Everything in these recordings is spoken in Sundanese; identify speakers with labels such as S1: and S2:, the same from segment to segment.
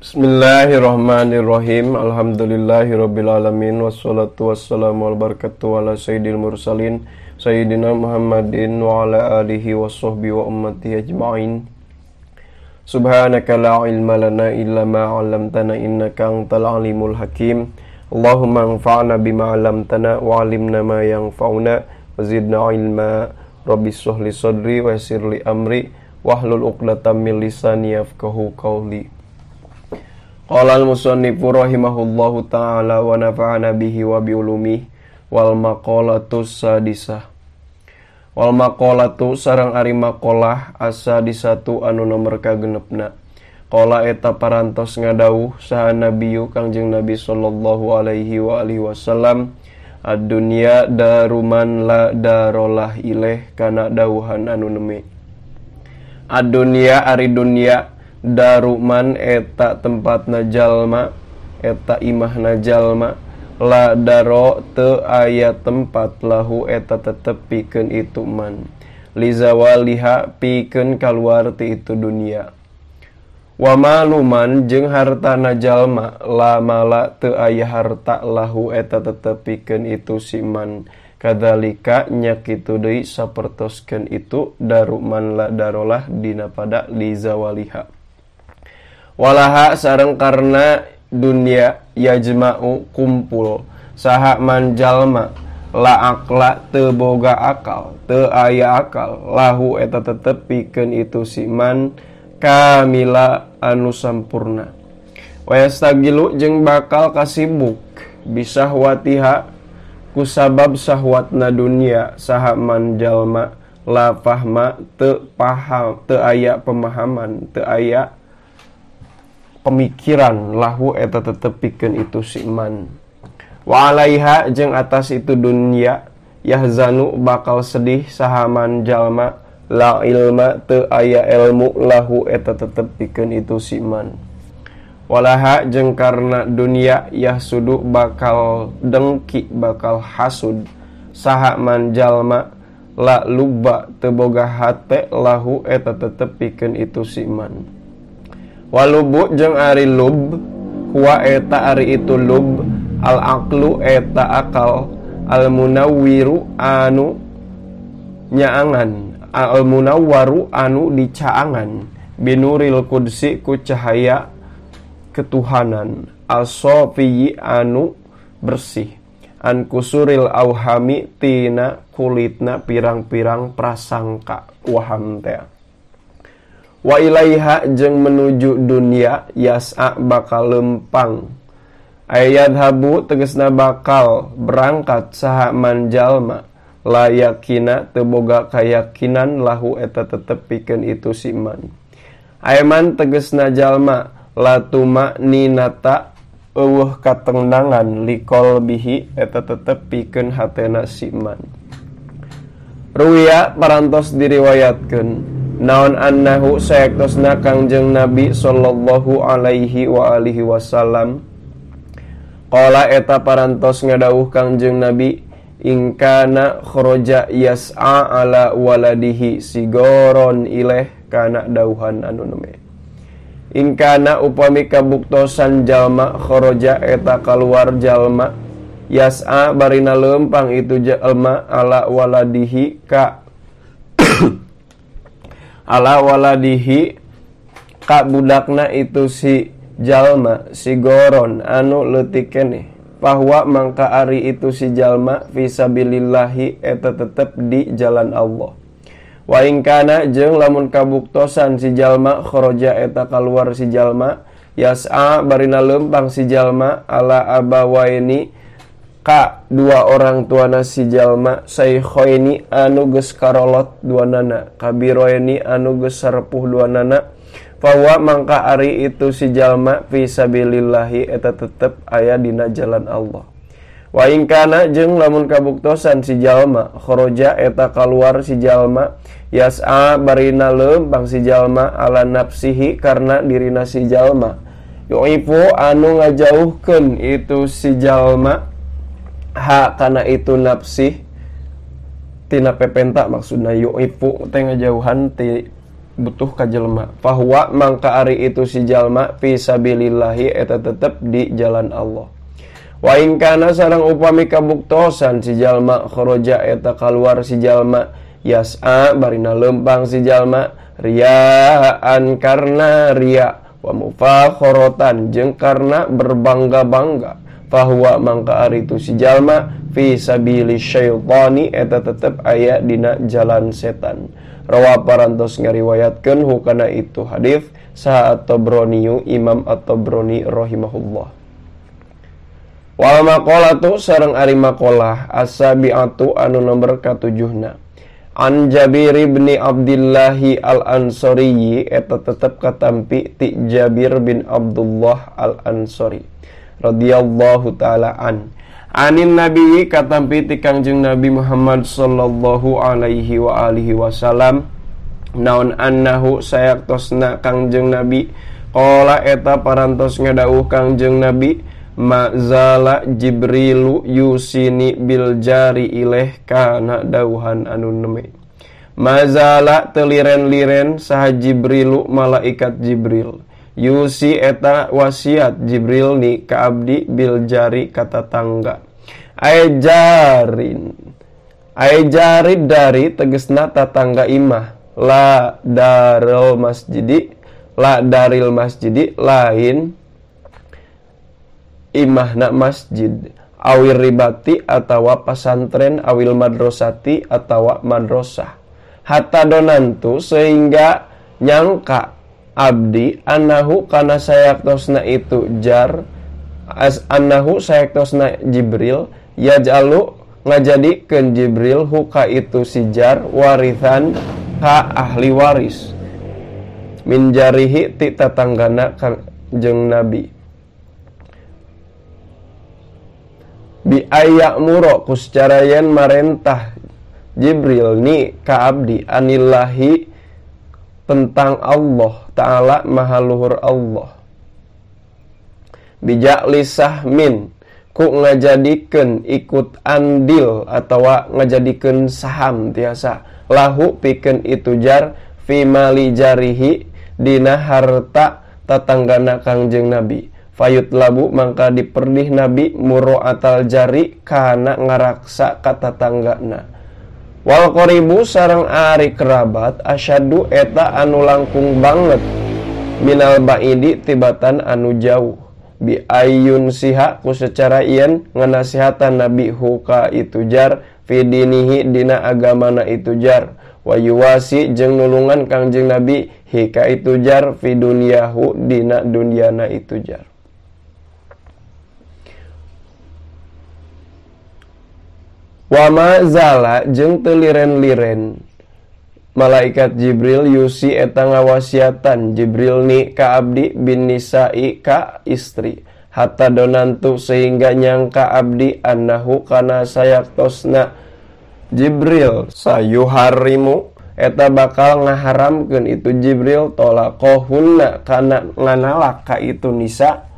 S1: Bismillahirrahmanirrahim. Alhamdulillahirabbil alamin wassalatu wassalamu ala barakatuh ala sayyidil mursalin sayyidina Muhammadin wa ala alihi washabbihi wa ummatihi ajma'in. Subhanaka la ilma lana illa ma 'allamtana innaka antal alimul hakim. Allahumma anfa'na bima 'allamtana wa 'allimna ma yanfa'una wa zidna ilma. Rabbi shrah li sadri wa yassir li amri wahlul 'uqdatam min lisani yafqahu qawli. Qala al-musannifu rahimahullahu ta'ala wa nafa'ana bihi wa biulumihi wal maqalatu sadisah. Wal maqalatu sareng ari maqalah as-sadisatu anu nomor kagenepna. Qala eta parantos ngadawuh saha nabiyu Kangjeng Nabi sallallahu alaihi wa alihi wasallam, ad-dunya daruman la darolah ileh kana dawuhan anu neme. Ad-dunya ari dunya daruman eta tempatna jalma, eta imahna jalma, la daro teu aya tempat lahu eta tetep pikeun itu man, lizawaliha pikeun kaluar ti itu dunia. Wa maluman jeung hartana jalma, la mala teu aya harta lahu eta tetep pikeun itu si man, kadzalika nya kitu deui sapertoskeun itu daruman la darolah dina pada lizawaliha. Walaha sareng karena dunia yajma'u kumpul saha man jalma la akla teu boga akal, teu aya akal lahu eta tetep pikeun itu si man kamila anu sampurna. Wa yastagilu jeung bakal kasibuk bisahwatiha kusabab sahwatna dunia saha man jalma la fahma teu paham, teu aya pemahaman, teu aya pemikiran lahu eta tetep pikeun itu si man. Wa alaiha jeung atas itu dunia yahzanu bakal sedih sahaman jalma la ilma teu aya ilmu lahu eta tetep pikeun itu si man. Walaha jeung karna dunia yahsudu bakal dengki, bakal hasud sahaman jalma la lubba teu boga hate lahu eta tetep pikeun itu si man. Walubu jeung ari lub huwa eta ari itu lub al aqlu eta akal al munawwiru anu nyaangan, al munawwaru anu dicaangan binuril qudsi ku cahaya ketuhanan, al sofiyyi anu bersih, an kusuril auhami tina kulitna pirang-pirang prasangka waham teh. Wa ilaiha jeung menuju dunia yas'a bakal lempang, ayadhabu tegasna bakal berangkat saha man jalma la yakina teu boga kayakinan lahu eta tetep pikeun itu si man. Ayman tegasna jalma la tuma ninata eueuh katenangan liqalbihi eta tetep pikeun hatena si man. Ruwiya parantos diriwayatkeun naon annahu sayaktosna Kangjeng Nabi sallallahu alaihi wa alihi wasallam qala eta parantos ngadawuh Kangjeng Nabi ingkana kharaja yas'a ala waladihi sigoron ileh kana dawuhan anu neme. Ingkana upami kabuktosan jalma kharaja eta kaluar jalma yas'a barina lempang itu jalma ala waladihi ka ala waladihi ka budakna itu si jalma si goron anu leutik keneh bahwa mangka ari itu si jalma fisabilillahi eta tetep di jalan Allah. Wa ingkana jeung lamun kabuktosan si jalma kharaja eta kaluar si jalma yas'a barina lempang si jalma ala abawaini ka dua orang tuana si jalma saykhoini anu geus karolot duanana kabiroini anu geus sarepuh duanana bahwa mangka ari itu si jalma fisabilillahi eta tetep aya dina jalan Allah. Wa ingkana jeung lamun kabuktosan si jalma kharaja eta kaluar si jalma yas'a barina lempang si jalma ala nafsihi karena dirina si jalma yu'ifu anu ngajauhkeun itu si jalma ha kana itu nafsih tina pepenta maksudna yu'ifu teh ngajauhan ti butuh ka jelema. Fahuwa mangka ari itu si jalma fi sabilillahi eta tetep di jalan Allah. Wa in kana sareng upami kabuktosan si jalma kharaja eta keluar si jalma yas'a barina lempang si jalma riyaan karna riya wa mufakhorotan jeung karna berbangga-bangga. Fahuwa mangka ari itu si jalma fi sabili syaitani eta tetep aya dina jalan setan. Rawa parantos ngariwayatkeun hukana itu hadis saha At-Tabrani Imam At-Tabrani rahimahullah. Wal maqalatu sareng ari maqalah as-sabi'atu anu nomor katujuhna. An Jabir bin Abdullah al-Ansari eta tetep katampi ti Jabir bin Abdullah al-Ansari radhiyallahu taala anin nabi katampi ti Kangjeng Nabi Muhammad sallallahu alaihi wa alihi wasallam naon annahu sayaktosna Kangjeng Nabi qala eta parantos ngadawuh Kangjeng Nabi Ma'zala Jibrilu yusini bil jari ileh kana dauhan anu neme. Ma'zala teliren-liren saha Jibrilu malaikat Jibril. Yusi eta wasiat Jibril ni ka abdi bil jari kata tangga. Aijarin dari tegesna tatangga imah. La daril masjidi lain imahna masjid awil ribati atawa pasantren awil madrasati atawa madrasah hatta donantu sehingga nyangka abdi anahu kana sayaktosna itu jar anahu sayaktosna Jibril yaj'alu ngajadikeun Jibril huka itu si jar warithan ka ahli waris min jarihi ti tatanggana Kangjeng Nabi bi ayak muro kuscara yen marentah Jibril ni ka abdi anillahi tentang Allah ta'ala maha luhur Allah bijak lisah min ku ngajadikeun ikut andil atawa ngajadikeun saham tiasa lahu pikeun itu jar fi mali jarihi dina harta tatanggana Kangjeng Nabi fayut labu mangka diperdih Nabi muro atal jari kana ngaraksa kata tanggana wal qoribu sareng ari kerabat asyadu eta anu langkung banget minal baidi tibatan anu jauh bi ayun siha ku secara ien nganasihatan Nabi huka itu jar fidinihi dina agamana itu jar wa yuwasi jeung nulungan Kangjeng Nabi hika itu jar fi dunyahu dina dunyana itu jar. Wa ma zala jeung teu liren-liren malaikat Jibril yusi eta ngawasiatan Jibril ni ka abdi bin nisa'i ka istri hatta donantu sehingga nyangka abdi annahu kana sayaktosna Jibril sayuharimu eta bakal ngaharamkeun itu Jibril tolaqohunna kana nganalak ka itu nisa.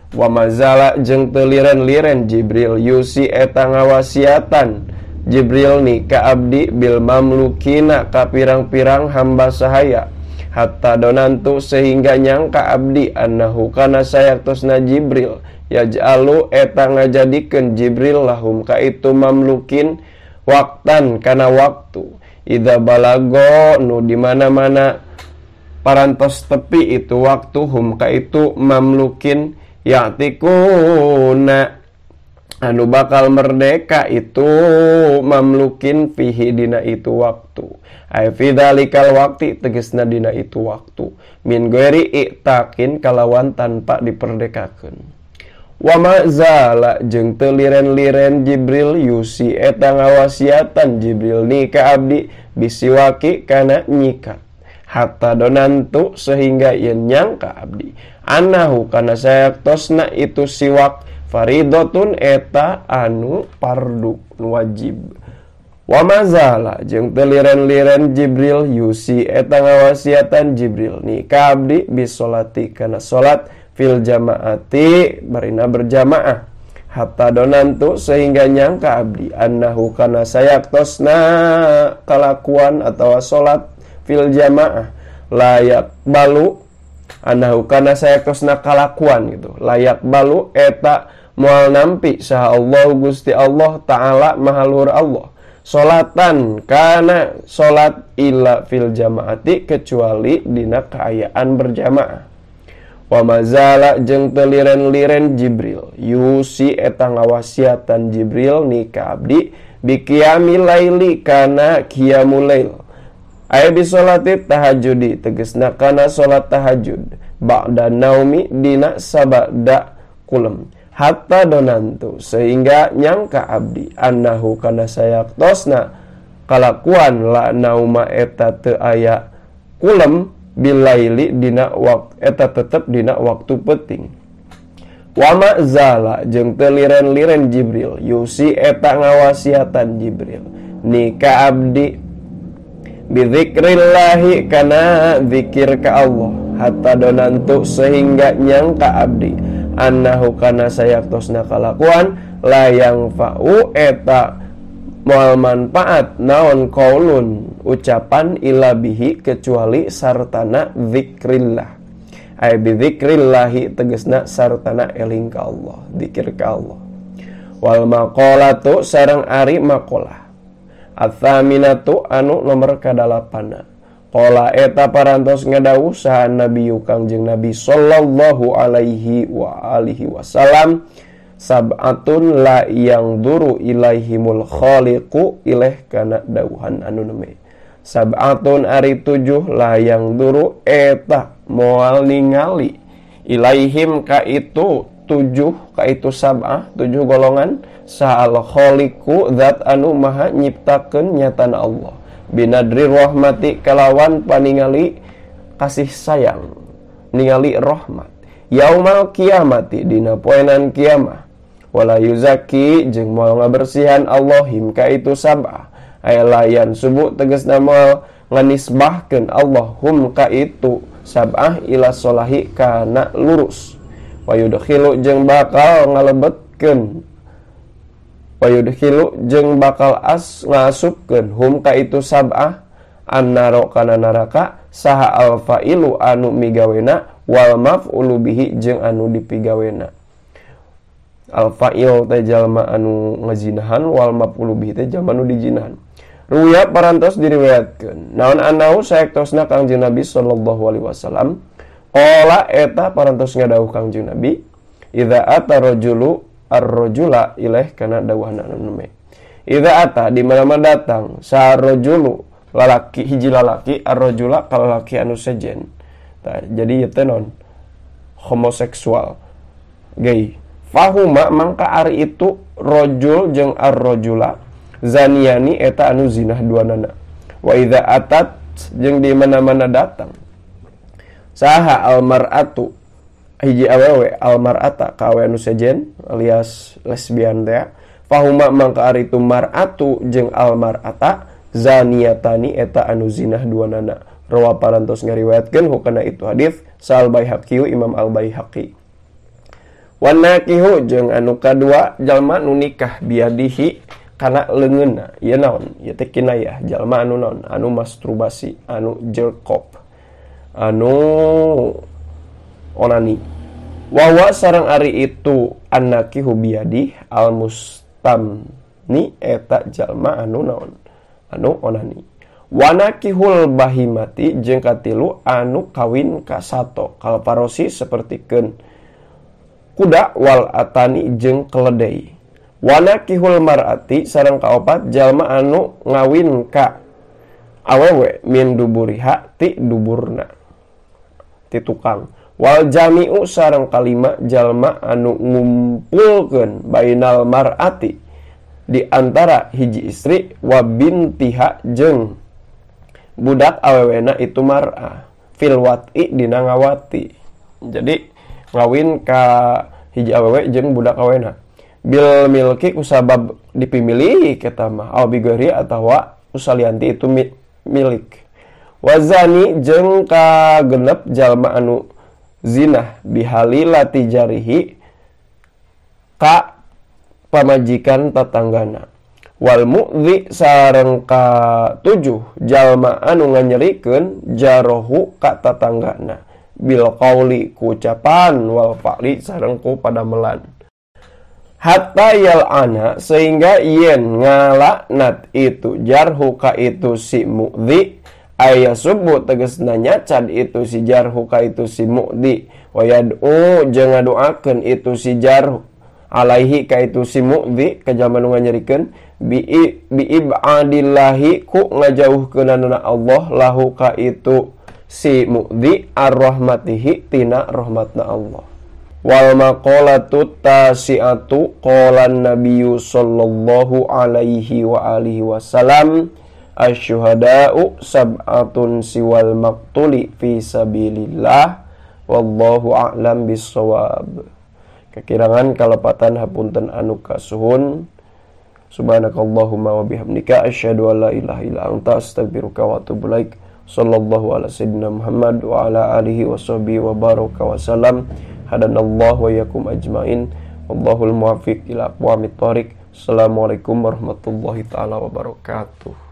S1: Wa mazala jeung teu liren-liren Jibril yusi eta ngawasiatan Jibril ni ka abdi bil mamlukina ka pirang-pirang hamba sahaya hatta donantu sehingga nyangka abdi annahu kana sayaktosna Jibril yaj'alu eta ngajadikeun Jibril lahum ka itu mamlukin waktan kana waktu idza balago nu di mana-mana parantos tepi itu waktu hum ka itu mamlukin ya'tikuna anu bakal merdeka itu mamlukin fihi dina itu waktu ay fi dzalikal waqti tegasna dina itu waktu min ghairi i'takin kalawan tanpa diperdekakeun wa ma zala jeung teu liren-liren Jibril yusi eta ngawasiatan Jibril ni ka abdi bisiwaki kana nyikat hatta donantu sehingga yen nyangka abdi anahu kana sayaktosna itu siwak faridotun eta anu pardu wajib wa mazala jeung teu liren-liren Jibril yusi eta ngawasiatan Jibril ni ka abdi bisolati kana salat fil jamaati barina berjamaah hatta donantu sehingga nyangka abdi annahu kana sayaktosna kalakuan atawa salat fil jamaah layak balu anahu kana sayakosna kalakuan gitu. Layak balu eta moal nampi saha Allah Gusti Allah taala maha luhur Allah salatan kana salat illa fil jamaati kecuali dina kaayaan berjamaah. Wa mazala jeung teu liren-liren Jibril yusi eta ngawasiatan Jibril ni ka abdi biqiyamil laili kana qiyamul lail aya bi salati tahajudi tegasna kana salat tahajud ba'da naumi dina sabada kulem hatta donantu sehingga nyangka abdi annahu kana sayaktosna kalakuan la nauma eta teu aya kulem bilaili dina eta tetep dina waktu penting. Wa ma'zala jeung teu liren-liren Jibril yusi eta ngawasiatan Jibril ni ka abdi bizikrillahi kana zikir ka Allah hatta donantu sehingga nyangka abdi annahu kana sayaktosna kalakuan la yang fa'u eta moal manfaat naon qaulun ucapan ila bihi kecuali sartana zikrillah ay bi zikrillahi tegasna sartana eling ka Allah zikir ka Allah. Wal maqalatu sareng ari maqalah atsaminatu anu nomor kadalapana qala eta parantos ngadawuh saha nabi kangjeng Nabi sallallahu alaihi wa alihi wasallam sab'atun la yang duru ilaihimul khaliqu ilaih kana dawuhan anu neme sab'atun ari 7 la yang duru eta moal ningali ilaihim ka itu 7 ka itu sab'ah 7 golongan sa'al khaliqu zat anu maha nyiptakeun nyatan Allah binadri rahmati kalawan paningali kasih sayang ningali rahmat yaumal kiamati dina poenan kiamah wala yuzaki jeung moal ngabersihan Allahim ka itu sab'ah aya layan subuh tegasna moal nganisbahkeun Allahum ka itu sab'ah ila solahi kana lurus wa yudkhilu jeung bakal ngalebetkeun wa yudkhilu jeung bakal ngasupkeun hum ka itu sab'ah annaro kana neraka saha alfailu anu migawena wal maf'ulu bihi jeung anu dipigawena. Al-fa'il teh jalma anu ngazinahan wal maf'ulu bihi teh jalma anu dijinahan. Ruya parantos diriwayatkeun naon anahu saektosna Kangjeng Nabi sallallahu alaihi wasallam qala eta parantos ngadawuh Kangjeng Nabi idza ata rajulu ar-rajula ilaih kana dawuhna anu neme idza ata di mana-mana datang sa rajulu lalaki hiji lalaki ar-rajula ka lalaki anu sejen tah jadi ieu teh non homoseksual gay fahuma mangka ari itu rojul jeung ar-rajula zaniani eta anu zinah duanana wa idza atat jeung di mana-mana datang saha almar'atu hiji awewe almar'ata ka awewe anu sejen alias lesbian teh fahuma mangka ari itu mar'atu jeung almar'ata zaniatani eta anu zinah duanana rawa parantos ngariwayatkeun hukana itu hadis sal Baihaqi Imam Al Baihaqi. Wanakihu jeung anu kadua jalma nu nikah biadihi kana leungeunna ieu naon ieu teh kinayah jalma anu naon anu masturbasi anu jerkop anu onani wa sareng ari itu annakihu biadi al mustamni eta jalma anu naon anu onani wanakihul bahimati jeung katilu anu kawin ka sato kal parosi sapertikeun kuda wal atani jeung keledai wanakihul mar'ati sareng kaopat jalma anu ngawin ka awewe min duburiha ti duburna ti tukang wal jami'u sareng kalima jalma anu ngumpulkeun bainal mar'ati di antara hiji istri wa bintiha jeung budak awewena itu mar'ah fil wat'i dina ngawati jadi ngawin ka hiji awewe jeung budak awena bil milki kusabab dipimilih kita mah aw bigori atawa usalianti itu milik wazani jeung ka genep jalma anu zinah bihalilati jarihi ka pamajikan tatanggana wal mu'dhi sareng ka 7 jalma anu nganyerikeun jarohu ka tatanggana bil qauli ku ucapan wal fa'li sareng ku padamelan hatta yal'ana sehingga yen ngalaknat itu jarhu ka itu si mu'dhi aya subuh tegasna nyacad itu si jarhu ka itu si mu'dhi wa yad'u jeung ngadoakeun itu si jarhu alaihi ka itu si mu'dhi ka jalma nu nganyerikeun bi ibadillahi ku ngajauhkeunana Allah lahu ka itu si mu'dhi ar-rahmatihi tina rahmatna Allah. Wal maqalatu tasi'atu qala an-nabiyyu sallallahu alaihi wa alihi wasallam asyuhada'u sab'atun siwal maqtuli fi sabilillah wallahu a'lam bissawab. Kekirangan kalepatan hapunten anu kasuhun. Subhanakallahumma wa bihamdika asyhadu an la ilaha illa anta astaghfiruka wa atubu ilaik. Sallallahu ala sayyidina Muhammad wa ala alihi wa sahbihi wa baraka wa salam. Hadanallahu wa yakum ajmain. Wallahul muwaffiq ila aqwamit thoriq. Assalamualaikum warahmatullahi taala wabarakatuh.